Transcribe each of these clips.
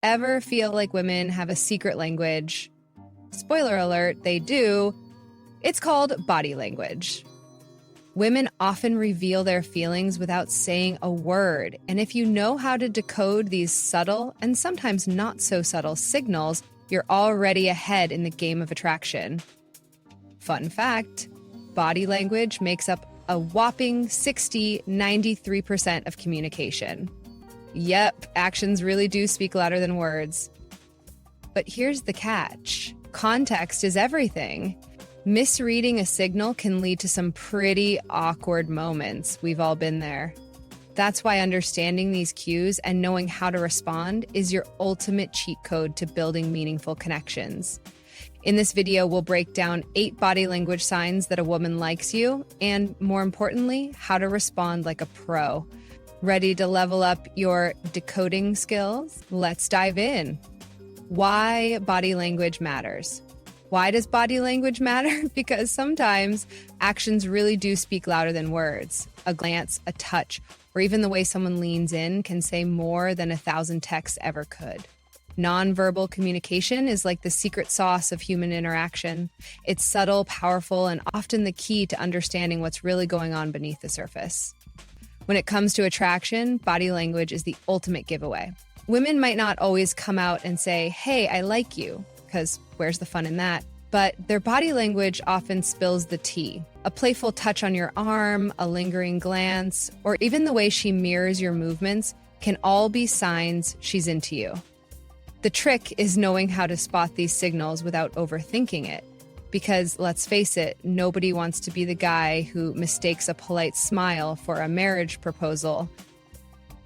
Ever feel like women have a secret language? Spoiler alert, they do. It's called body language. Women often reveal their feelings without saying a word, and if you know how to decode these subtle and sometimes not so subtle signals, you're already ahead in the game of attraction. Fun fact, body language makes up a whopping 93% of communication. Yep, actions really do speak louder than words. But here's the catch. Context is everything. Misreading a signal can lead to some pretty awkward moments. We've all been there. That's why understanding these cues and knowing how to respond is your ultimate cheat code to building meaningful connections. In this video, we'll break down 8 body language signs that a woman likes you, and more importantly, how to respond like a pro. Ready to level up your decoding skills? Let's dive in. Why body language matters. Why does body language matter? Because sometimes actions really do speak louder than words. A glance, a touch, or even the way someone leans in can say more than 1,000 texts ever could. Nonverbal communication is like the secret sauce of human interaction. It's subtle, powerful, and often the key to understanding what's really going on beneath the surface. When it comes to attraction, body language is the ultimate giveaway. Women might not always come out and say, "Hey, I like you," because where's the fun in that? But their body language often spills the tea. A playful touch on your arm, a lingering glance, or even the way she mirrors your movements can all be signs she's into you. The trick is knowing how to spot these signals without overthinking it. Because let's face it, nobody wants to be the guy who mistakes a polite smile for a marriage proposal.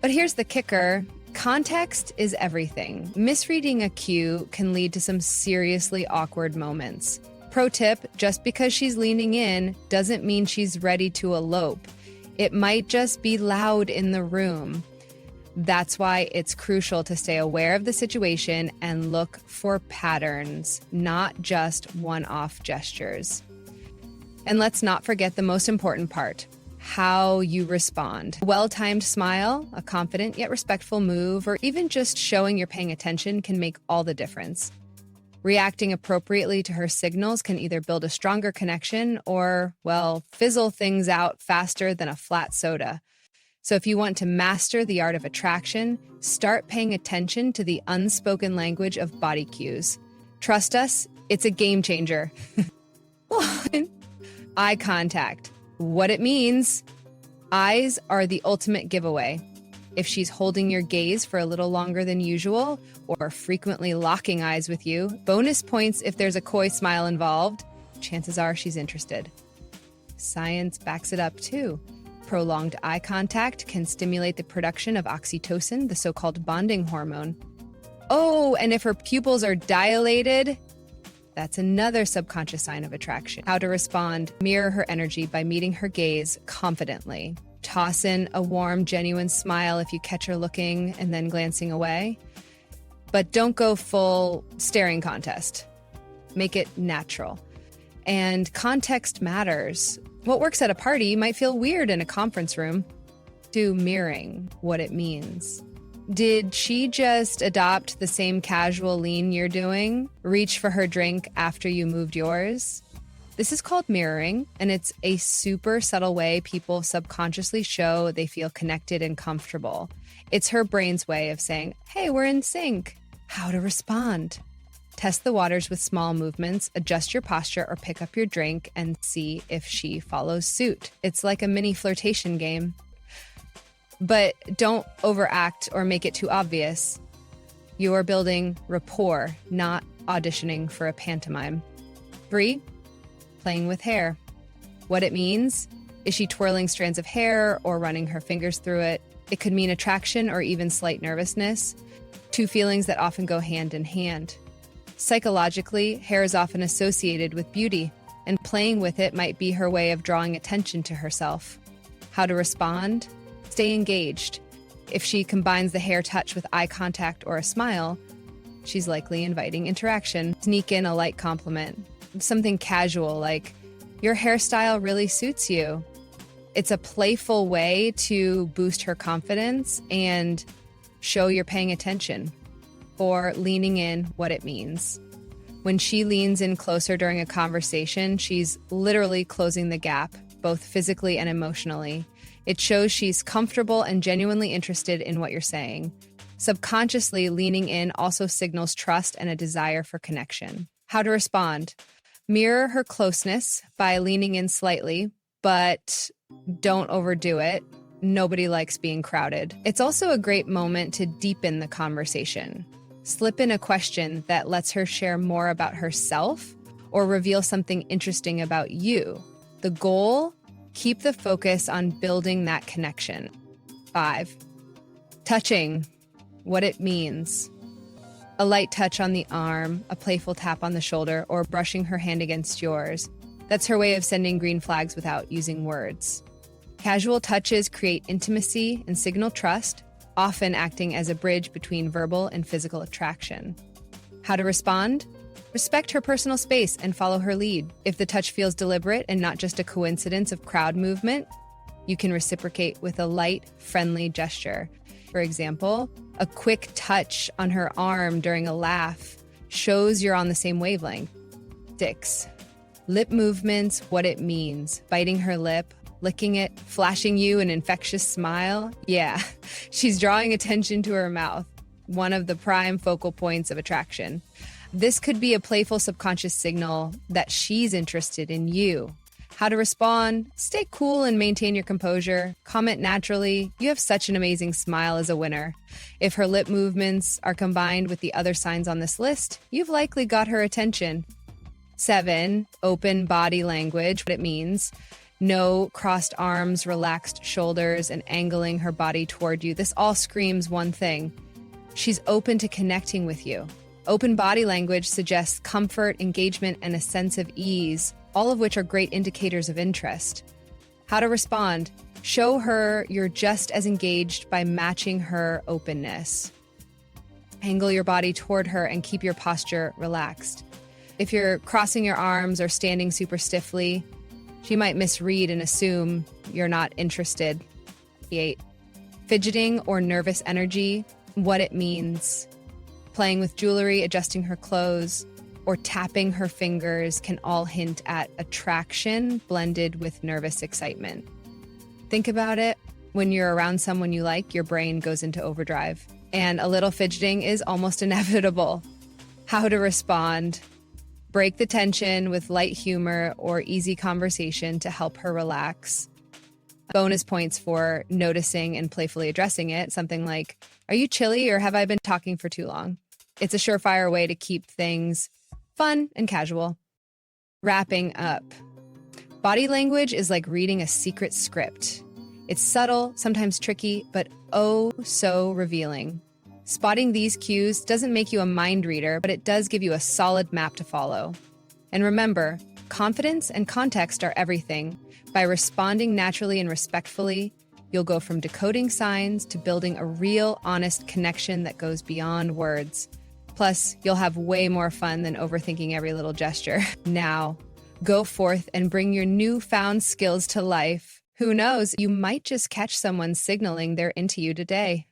But here's the kicker. Context is everything. Misreading a cue can lead to some seriously awkward moments. Pro tip, just because she's leaning in doesn't mean she's ready to elope. It might just be loud in the room. That's why it's crucial to stay aware of the situation and look for patterns, not just one-off gestures. And let's not forget the most important part, how you respond. A well-timed smile, a confident yet respectful move, or even just showing you're paying attention can make all the difference. Reacting appropriately to her signals can either build a stronger connection or, well, fizzle things out faster than a flat soda. So if you want to master the art of attraction, start paying attention to the unspoken language of body cues. Trust us, it's a game changer. Eye contact. What it means. Eyes are the ultimate giveaway. If she's holding your gaze for a little longer than usual, or frequently locking eyes with you, bonus points if there's a coy smile involved, chances are she's interested. Science backs it up too. Prolonged eye contact can stimulate the production of oxytocin, the so-called bonding hormone. Oh, and if her pupils are dilated, that's another subconscious sign of attraction. How to respond. Mirror her energy by meeting her gaze confidently. Toss in a warm, genuine smile if you catch her looking and then glancing away. But don't go full staring contest. Make it natural. And context matters. What works at a party might feel weird in a conference room. Do mirroring what it means. Did she just adopt the same casual lean you're doing? Reach for her drink after you moved yours? This is called mirroring, and it's a super subtle way people subconsciously show they feel connected and comfortable. It's her brain's way of saying, "Hey, we're in sync." How to respond. Test the waters with small movements, adjust your posture, or pick up your drink and see if she follows suit. It's like a mini flirtation game. But don't overact or make it too obvious. You are building rapport, not auditioning for a pantomime. 3, playing with hair. What it means? Is she twirling strands of hair or running her fingers through it? It could mean attraction or even slight nervousness, 2 feelings that often go hand in hand. Psychologically, hair is often associated with beauty, and playing with it might be her way of drawing attention to herself. How to respond? Stay engaged. If she combines the hair touch with eye contact or a smile, she's likely inviting interaction. Sneak in a light compliment. Something casual like, "Your hairstyle really suits you." It's a playful way to boost her confidence and show you're paying attention. 4, leaning in, what it means. When she leans in closer during a conversation, she's literally closing the gap, both physically and emotionally. It shows she's comfortable and genuinely interested in what you're saying. Subconsciously, leaning in also signals trust and a desire for connection. How to respond. Mirror her closeness by leaning in slightly, but don't overdo it. Nobody likes being crowded. It's also a great moment to deepen the conversation. Slip in a question that lets her share more about herself or reveal something interesting about you. The goal, keep the focus on building that connection. 5, touching, what it means. A light touch on the arm, a playful tap on the shoulder, or brushing her hand against yours. That's her way of sending green flags without using words. Casual touches create intimacy and signal trust, often acting as a bridge between verbal and physical attraction. How to respond? Respect her personal space and follow her lead. If the touch feels deliberate and not just a coincidence of crowd movement, you can reciprocate with a light, friendly gesture. For example, a quick touch on her arm during a laugh shows you're on the same wavelength. 6, lip movements, what it means. Biting her lip, licking it, flashing you an infectious smile. Yeah, she's drawing attention to her mouth, one of the prime focal points of attraction. This could be a playful subconscious signal that she's interested in you. How to respond? Stay cool and maintain your composure. Comment naturally. You have such an amazing smile as a winner. If her lip movements are combined with the other signs on this list, you've likely got her attention. 7, open body language, what it means. No crossed arms, relaxed shoulders, and angling her body toward you. This all screams one thing. She's open to connecting with you. Open body language suggests comfort, engagement, and a sense of ease, all of which are great indicators of interest. How to respond? Show her you're just as engaged by matching her openness. Angle your body toward her and keep your posture relaxed. If you're crossing your arms or standing super stiffly, she might misread and assume you're not interested. 8, fidgeting or nervous energy, what it means. Playing with jewelry, adjusting her clothes, or tapping her fingers can all hint at attraction blended with nervous excitement. Think about it. When you're around someone you like, your brain goes into overdrive, and a little fidgeting is almost inevitable. How to respond? Break the tension with light humor or easy conversation to help her relax. Bonus points for noticing and playfully addressing it. Something like, "Are you chilly or have I been talking for too long?" It's a surefire way to keep things fun and casual. Wrapping up. Body language is like reading a secret script. It's subtle, sometimes tricky, but oh so revealing. Spotting these cues doesn't make you a mind reader, but it does give you a solid map to follow. And remember, confidence and context are everything. By responding naturally and respectfully, you'll go from decoding signs to building a real, honest connection that goes beyond words. Plus, you'll have way more fun than overthinking every little gesture. Now, go forth and bring your newfound skills to life. Who knows, you might just catch someone signaling they're into you today.